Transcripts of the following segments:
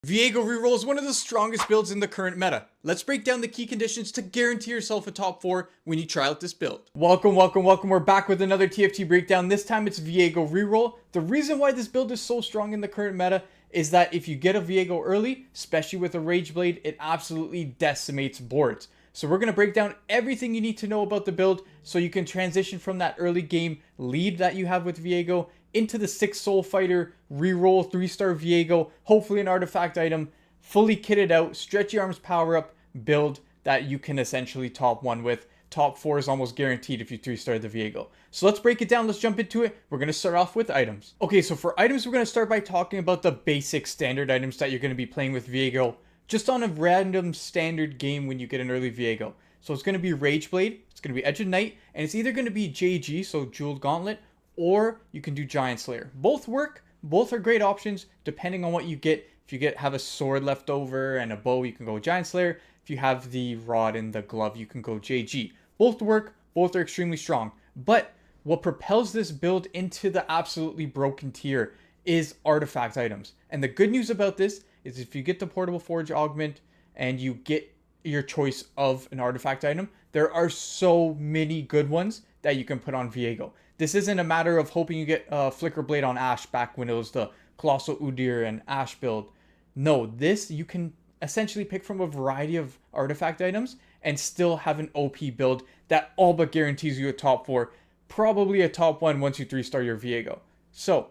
Viego Reroll is one of the strongest builds in the current meta. Let's break down the key conditions to guarantee yourself a top 4 when you try out this build. Welcome. We're back with another TFT breakdown. This time it's Viego Reroll. The reason why this build is so strong in the current meta is that if you get a Viego early, especially with a Rage Blade, it absolutely decimates boards. So we're going to break down everything you need to know about the build so you can transition from that early game lead that you have with Viego into the 6 Soul Fighter reroll 3-star Viego, hopefully an artifact item, fully kitted out, stretchy arms power up build that you can essentially top 1 with. Top 4 is almost guaranteed if you 3-star the Viego. So let's break it down, let's jump into it. We're going to start off with items. Okay, so for items, we're going to start by talking about the basic standard items that you're going to be playing with Viego just on a random standard game when you get an early Viego. So it's going to be Rage Blade, it's going to be Edge of Night, and it's either going to be JG, so Jeweled Gauntlet, or you can do Giant Slayer. Both work, both are great options depending on what you get. If you have a sword left over and a bow, you can go Giant Slayer. If you have the rod and the glove, you can go JG. Both work, both are extremely strong. But what propels this build into the absolutely broken tier is artifact items. And the good news about this is if you get the Portable Forge Augment and you get your choice of an artifact item, there are so many good ones that you can put on Viego. This isn't a matter of hoping you get Flicker Blade on Ashe back when it was the Colossal Udyr and Ashe build. No, this you can essentially pick from a variety of artifact items and still have an OP build that all but guarantees you a top 4, probably a top 1 once you 3-star your Viego. So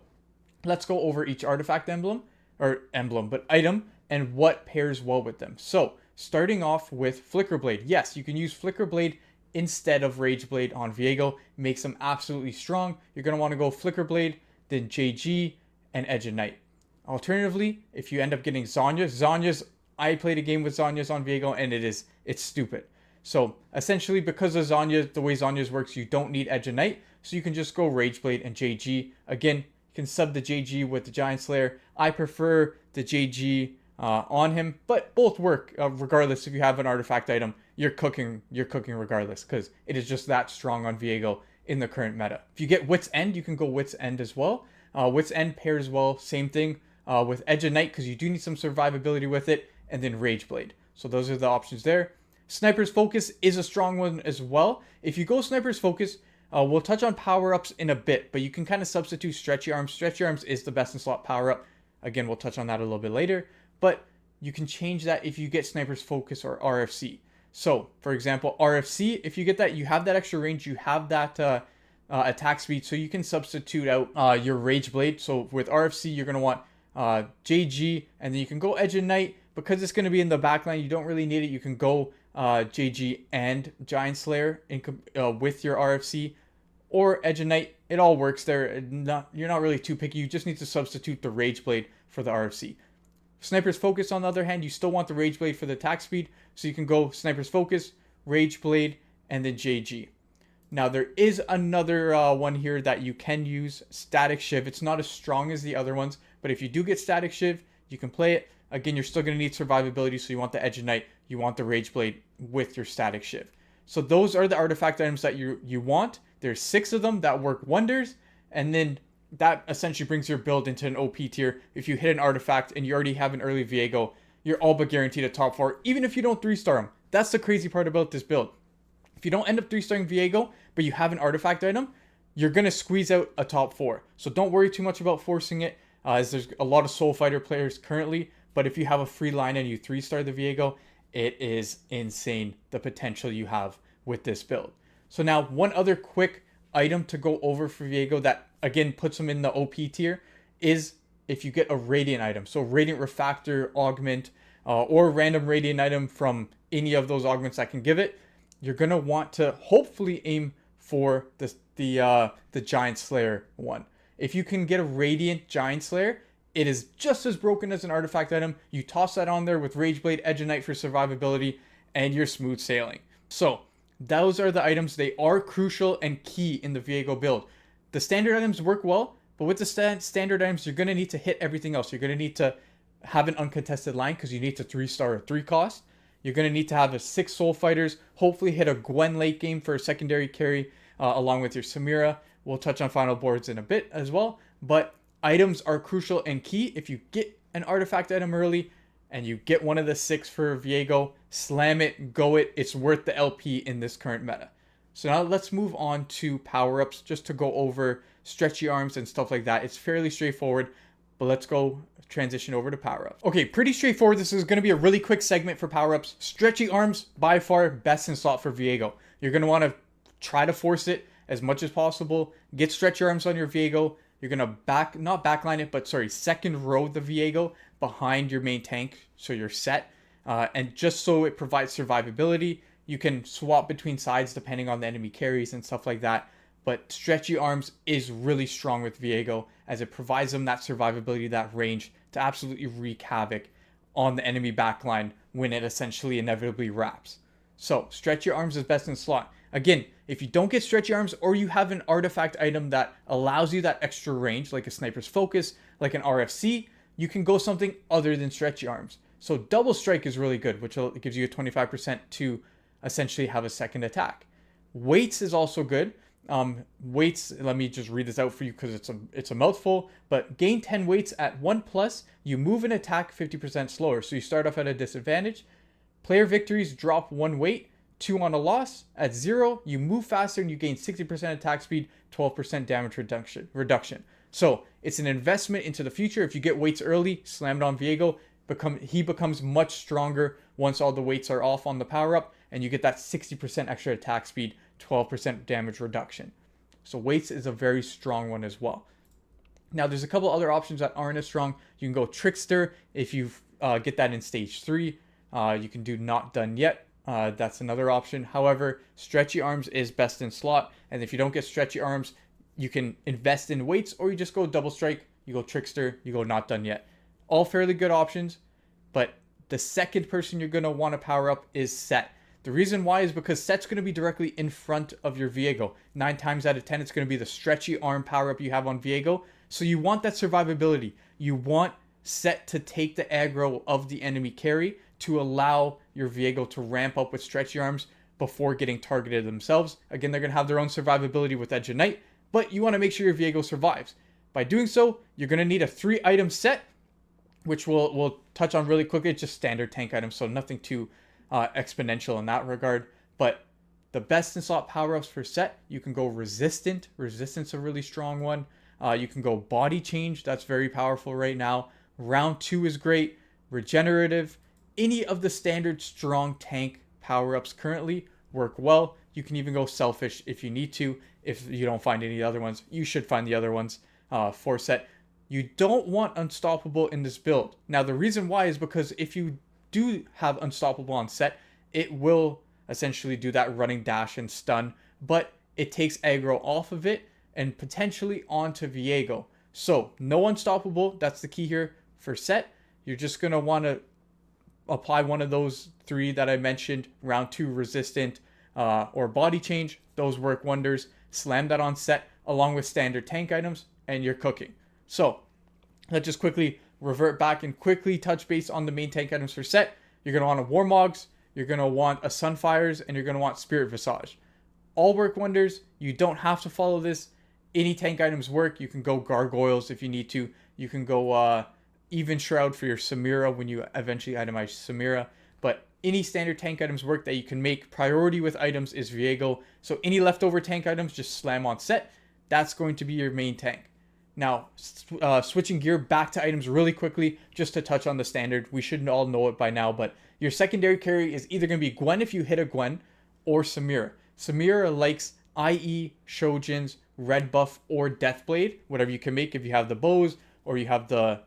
let's go over each artifact but item and what pairs well with them. So starting off with Flicker Blade. Yes, you can use Flicker Blade instead of Rage Blade on Viego. Makes them absolutely strong. You're going to want to go Flicker Blade, then JG, and Edge of Night. Alternatively, if you end up getting Zhonya's, I played a game with Zhonya's on Viego, and it's stupid. So essentially, because of Zhonya, the way Zhonya's works, you don't need Edge of Night, so you can just go Rage Blade and JG. Again, you can sub the JG with the Giant Slayer. I prefer the JG on him, but both work regardless. If you have an artifact item, you're cooking regardless, because it is just that strong on Viego in the current meta. If you get Wit's End, you can go Wit's End as well. Wit's End pairs well, same thing with Edge of Night, because you do need some survivability with it, and then Rage Blade. So those are the options there. Sniper's Focus is a strong one as well. If you go Sniper's Focus, we'll touch on power-ups in a bit, but you can kind of substitute Stretchy Arms. Stretchy Arms is the best in slot power-up. Again, we'll touch on that a little bit later, but you can change that if you get Sniper's Focus or RFC. So, for example, RFC, if you get that, you have that extra range, you have that attack speed, so you can substitute out your Rage Blade. So with RFC, you're going to want JG, and then you can go Edge of Night. Because it's going to be in the backline, you don't really need it. You can go JG and Giant Slayer with your RFC, or Edge of Night. It all works there. You're not really too picky. You just need to substitute the Rage Blade for the RFC. Sniper's Focus, on the other hand, you still want the Rage Blade for the attack speed, so you can go Sniper's Focus, Rage Blade, and then JG. Now, there is another one here that you can use, Static Shiv. It's not as strong as the other ones, but if you do get Static Shiv, you can play it. Again, you're still going to need survivability, so you want the Edge of Night, you want the Rage Blade with your Static Shiv. So those are the artifact items that you want. There's 6 of them that work wonders, and then that essentially brings your build into an OP tier. If you hit an artifact and you already have an early Viego, you're all but guaranteed a top 4, even if you don't 3-star them. That's the crazy part about this build. If you don't end up 3-starring Viego, but you have an artifact item, you're going to squeeze out a top 4. So don't worry too much about forcing it, as there's a lot of Soul Fighter players currently. But if you have a free line and you 3-star the Viego, it is insane the potential you have with this build. So now, one other quick item to go over for Viego that, again, puts them in the OP tier is if you get a Radiant item. So Radiant Refactor, Augment, or random Radiant item from any of those augments that can give it, you're going to want to hopefully aim for the Giant Slayer one. If you can get a Radiant Giant Slayer, it is just as broken as an artifact item. You toss that on there with Rage Blade, Edge of Night for survivability, and you're smooth sailing. So those are the items. They are crucial and key in the Viego build. The standard items work well, but with the standard items, you're going to need to hit everything else. You're going to need to have an uncontested line because you need to 3-star a 3 cost. You're going to need to have a 6 Soul Fighters, hopefully hit a Gwen late game for a secondary carry along with your Samira. We'll touch on final boards in a bit as well, but items are crucial and key. If you get an artifact item early, and you get one of the 6 for Viego, slam it, go it. It's worth the LP in this current meta. So now let's move on to power-ups just to go over stretchy arms and stuff like that. It's fairly straightforward, but let's go transition over to power-ups. Okay, pretty straightforward. This is going to be a really quick segment for power-ups. Stretchy arms, by far, best in slot for Viego. You're going to want to try to force it as much as possible. Get stretchy arms on your Viego. You're going to not backline it, but sorry, second row the Viego behind your main tank, so you're set. And just so it provides survivability, you can swap between sides depending on the enemy carries and stuff like that. But stretchy arms is really strong with Viego as it provides them that survivability, that range to absolutely wreak havoc on the enemy backline when it essentially inevitably wraps. So stretchy arms is best in slot. Again, if you don't get stretchy arms or you have an artifact item that allows you that extra range, like a sniper's focus, like an RFC, you can go something other than stretchy arms. So double strike is really good, which gives you a 25% to essentially have a second attack. Weights is also good. Weights, let me just read this out for you because it's a mouthful, but gain 10 weights at 1+, you move and attack 50% slower. So you start off at a disadvantage. Player victories drop 1 weight, 2 on a loss. At 0, you move faster and you gain 60% attack speed, 12% damage reduction. So it's an investment into the future. If you get weights early, slam it on Viego, he becomes much stronger once all the weights are off on the power up, and you get that 60% extra attack speed, 12% damage reduction. So weights is a very strong one as well. Now there's a couple other options that aren't as strong. You can go Trickster if you get that in stage 3. You can do Not Done Yet. That's another option. However, stretchy arms is best in slot, and if you don't get stretchy arms, you can invest in weights, or you just go double strike, you go Trickster, you go Not Done Yet. All fairly good options, but the second person you're going to want to power up is Set. The reason why is because Set's going to be directly in front of your Viego. 9 times out of 10, it's going to be the stretchy arm power up you have on Viego. So you want that survivability. You want Set to take the aggro of the enemy carry to allow your Viego to ramp up with stretchy arms before getting targeted themselves. Again, they're going to have their own survivability with Edge of Night, but you want to make sure your Viego survives. By doing so, you're going to need a 3-item set, which we'll touch on really quickly. It's just standard tank items, so nothing too exponential in that regard. But the best in slot power-ups for Set, you can go Resistant. Resistant's a really strong one. You can go Body Change. That's very powerful right now. Round 2 is great. Regenerative. Any of the standard strong tank power-ups currently work well. You can even go Selfish if you need to. If you don't find any other ones, you should find the other ones for Set. You don't want Unstoppable in this build. Now, the reason why is because if you do have Unstoppable on Set, it will essentially do that running dash and stun, but it takes aggro off of it and potentially onto Viego. So, no Unstoppable. That's the key here for Set. You're just going to want to apply one of those 3 that I mentioned. Round 2, Resistant or Body Change. Those work wonders. Slam that on Set along with standard tank items, and you're cooking. So, let's just quickly revert back and quickly touch base on the main tank items for Set. You're going to want a Warmogs, you're going to want a Sunfires, and you're going to want Spirit Visage. All work wonders. You don't have to follow this. Any tank items work. You can go Gargoyles if you need to. You can go Even Shroud for your Samira when you eventually itemize Samira. But any standard tank items work that you can make. Priority with items is Viego. So any leftover tank items, just slam on Set. That's going to be your main tank. Now, switching gear back to items really quickly, just to touch on the standard. We should all know it by now, but your secondary carry is either going to be Gwen if you hit a Gwen, or Samira. Samira likes IE, Shojin's, Red Buff, or Deathblade, whatever you can make if you have the bows, or you have the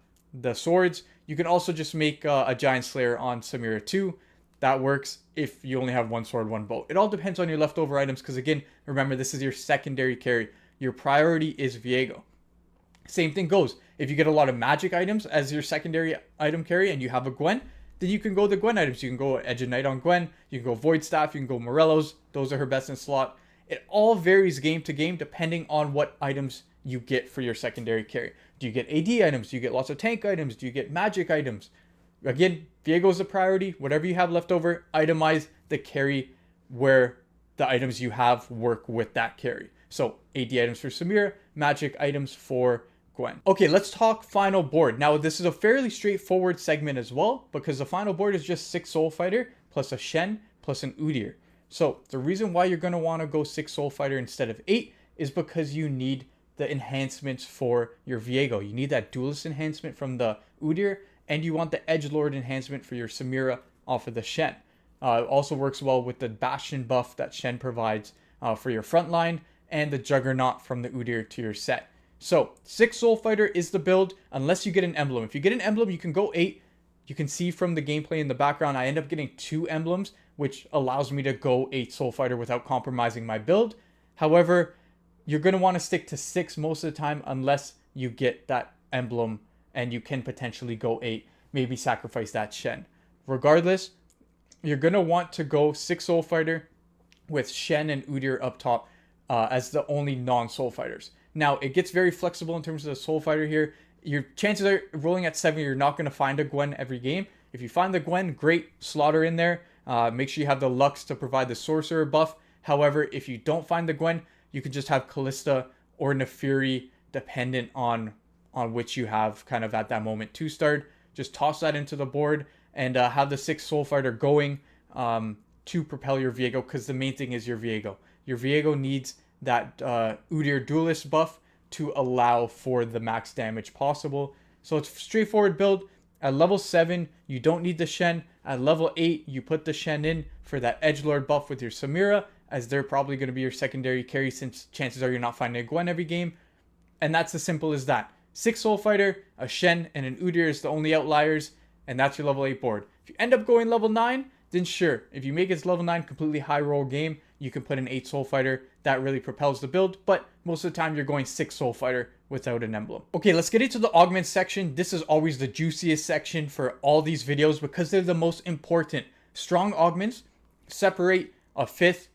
swords. You can also just make a Giant Slayer on Samira too. That works if you only have 1 sword, 1 bow. It all depends on your leftover items, because again, remember, this is your secondary carry. Your priority is Viego. Same thing goes. If you get a lot of magic items as your secondary item carry and you have a Gwen, then you can go the Gwen items. You can go Edge of Night on Gwen. You can go Void Staff. You can go Morello's. Those are her best in slot. It all varies game to game depending on what items you get for your secondary carry. Do you get AD items? Do you get lots of tank items? Do you get magic items? Again, Viego is a priority. Whatever you have left over, itemize the carry where the items you have work with that carry. So AD items for Samira, magic items for Gwen. Okay, let's talk final board. Now, this is a fairly straightforward segment as well, because the final board is just 6 Soul Fighter plus a Shen plus an Udyr. So the reason why you're going to want to go 6 Soul Fighter instead of 8 is because you need the enhancements for your Viego. You need that duelist enhancement from the Udyr, and you want the Edgelord enhancement for your Samira off of the Shen. It also works well with the Bastion buff that Shen provides for your front line, and the Juggernaut from the Udyr to your set. So 6 Soul Fighter is the build unless you get an emblem. If you get an emblem, you can go 8. You can see from the gameplay in the background, I end up getting 2 emblems, which allows me to go 8 Soul Fighter without compromising my build. However, you're going to want to stick to 6 most of the time unless you get that emblem, and you can potentially go 8, maybe sacrifice that Shen. Regardless, you're going to want to go 6 Soul Fighter with Shen and Udyr up top as the only non-Soul Fighters. Now, it gets very flexible in terms of the Soul Fighter here. Your chances are rolling at 7, you're not going to find a Gwen every game. If you find the Gwen, great, slaughter in there. Make sure you have the Lux to provide the Sorcerer buff. However, if you don't find the Gwen, you can just have Callista or Neferi, dependent on which you have kind of at that moment 2-starred. Just toss that into the board and have the 6 Soul Fighter going to propel your Viego, because the main thing is your Viego. Your Viego needs that Udyr Duelist buff to allow for the max damage possible. So it's a straightforward build. At level 7, you don't need the Shen. At level 8, you put the Shen in for that Edgelord buff with your Samira, as they're probably going to be your secondary carry, since chances are you're not finding a Gwen every game. And that's as simple as that. 6 Soul Fighter, a Shen, and an Udyr is the only outliers, and that's your level 8 board. If you end up going level 9, then sure, if you make it to level 9, completely high roll game, you can put an 8 Soul Fighter. That really propels the build, but most of the time you're going 6 Soul Fighter without an emblem. Okay, let's get into the Augments section. This is always the juiciest section for all these videos because they're the most important. Strong Augments separate a 5th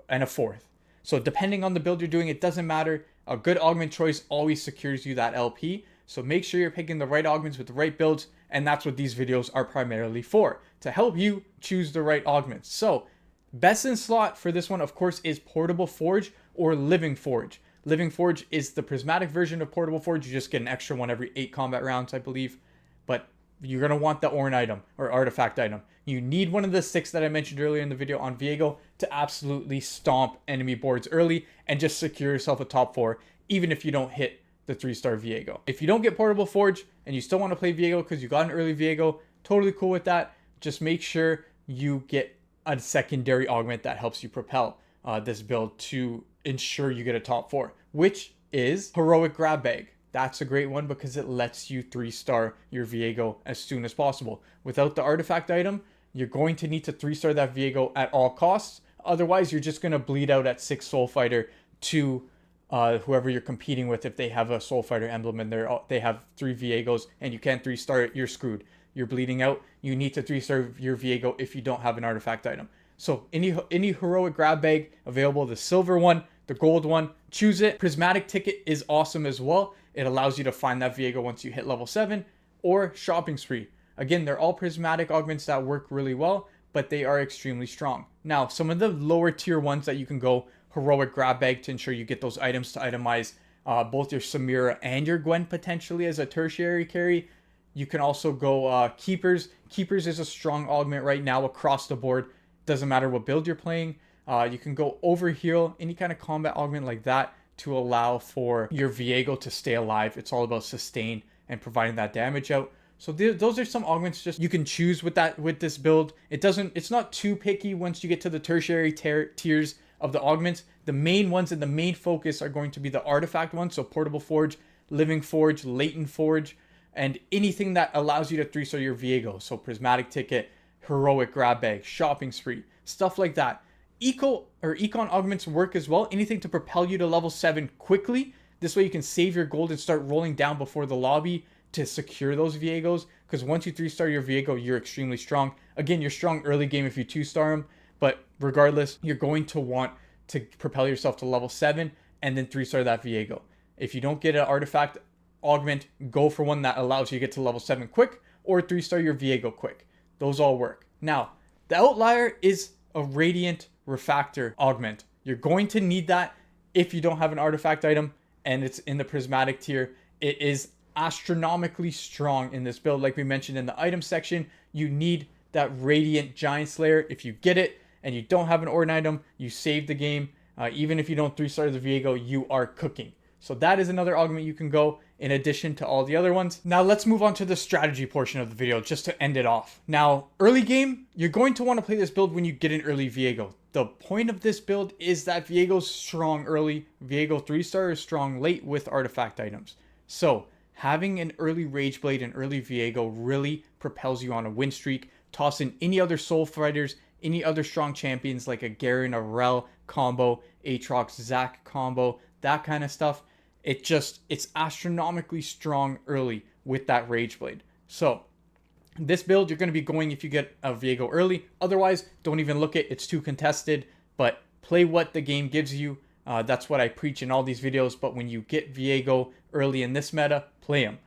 and a 4th. So depending on the build you're doing, it doesn't matter. A good augment choice always secures you that LP. So make sure you're picking the right augments with the right builds, and that's what these videos are primarily for, to help you choose the right augments. So best in slot for this one, of course, is Portable Forge or Living Forge. Living Forge is the prismatic version of Portable Forge. You just get an extra one every 8 combat rounds, I believe. But you're going to want the Ornn item or artifact item. You need one of the 6 that I mentioned earlier in the video on Viego to absolutely stomp enemy boards early and just secure yourself a top 4, even if you don't hit the 3-star Viego. If you don't get Portable Forge and you still want to play Viego because you got an early Viego, totally cool with that. Just make sure you get a secondary augment that helps you propel this build to ensure you get a top 4, which is Heroic Grab Bag. That's a great one because it lets you 3-star your Viego as soon as possible. Without the artifact item, you're going to need to 3-star that Viego at all costs. Otherwise, you're just going to bleed out at 6 Soul Fighter to whoever you're competing with. If they have a Soul Fighter emblem and they have 3 Viegos and you can't 3-star it, you're screwed. You're bleeding out. You need to 3-star your Viego if you don't have an artifact item. So any Heroic Grab Bag available, the silver one, the gold one, choose it. Prismatic Ticket is awesome as well. It allows you to find that Viego once you hit level 7, or Shopping Spree. Again, they're all prismatic augments that work really well, but they are extremely strong. Now, some of the lower tier ones that you can go Heroic Grab Bag to ensure you get those items to itemize both your Samira and your Gwen potentially as a tertiary carry. You can also go Keepers. Keepers is a strong augment right now across the board. Doesn't matter what build you're playing. You can go Overheal, any kind of combat augment like that to allow for your Viego to stay alive. It's all about sustain and providing that damage out. So those are some augments just you can choose with this build. It's not too picky once you get to the tertiary tiers of the augments. The main ones and the main focus are going to be the artifact ones. So Portable Forge, Living Forge, Latent Forge, and anything that allows you to 3-star your Viego. So Prismatic Ticket, Heroic Grab Bag, Shopping Spree, stuff like that. Econ augments work as well. Anything to propel you to level 7 quickly. This way you can save your gold and start rolling down before the lobby to secure those Viegos. Because once you 3-star your Viego, you're extremely strong. Again, you're strong early game if you 2-star them. But regardless, you're going to want to propel yourself to level 7 and then 3-star that Viego. If you don't get an artifact augment, go for one that allows you to get to level 7 quick, or 3-star your Viego quick. Those all work. Now, the outlier is a Radiant Refractor augment. You're going to need that if you don't have an artifact item and it's in the prismatic tier. it is astronomically strong in this build. Like we mentioned in the item section, you need that Radiant Giant Slayer. If you get it and you don't have an Orden item, you save the game. Even if you don't 3-star the Viego, you are cooking. So that is another augment you can go in addition to all the other ones. Now let's move on to the strategy portion of the video just to end it off. Now, early game, you're going to want to play this build when you get an early Viego. The point of this build is that Viego's strong early. Viego 3-star is strong late with artifact items. So having an early Rageblade and early Viego really propels you on a win streak. Toss in any other soul fighters, any other strong champions like a Garen, a Rel combo, Aatrox, Zac combo, that kind of stuff. It's astronomically strong early with that Rageblade. So this build, you're going to be going if you get a Viego early. Otherwise, don't even look at it. It's too contested. But play what the game gives you. That's what I preach in all these videos. But when you get Viego early in this meta, play him.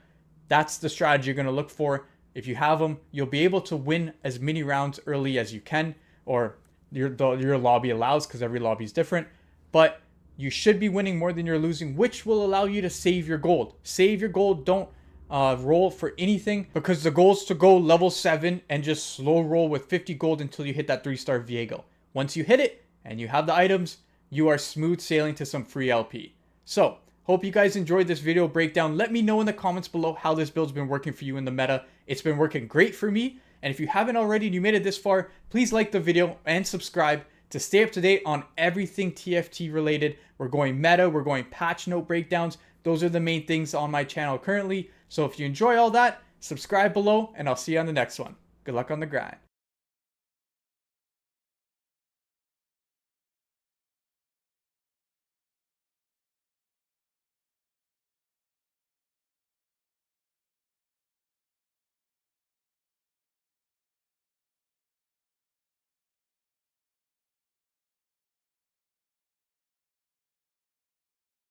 That's the strategy you're going to look for. If you have them, you'll be able to win as many rounds early as you can, or your lobby allows, because every lobby is different. But you should be winning more than you're losing, which will allow you to save your gold. Save your gold. Don't roll for anything, because the goal is to go level 7 and just slow roll with 50 gold until you hit that 3-star Viego. Once you hit it and you have the items, you are smooth sailing to some free LP. So hope you guys enjoyed this video breakdown. Let me know in the comments below how this build's been working for you in the meta. It's been working great for me. And if you haven't already and you made it this far, please like the video and subscribe to stay up to date on everything TFT related. We're going meta, we're going patch note breakdowns. Those are the main things on my channel currently. So if you enjoy all that, subscribe below and I'll see you on the next one. Good luck on the grind.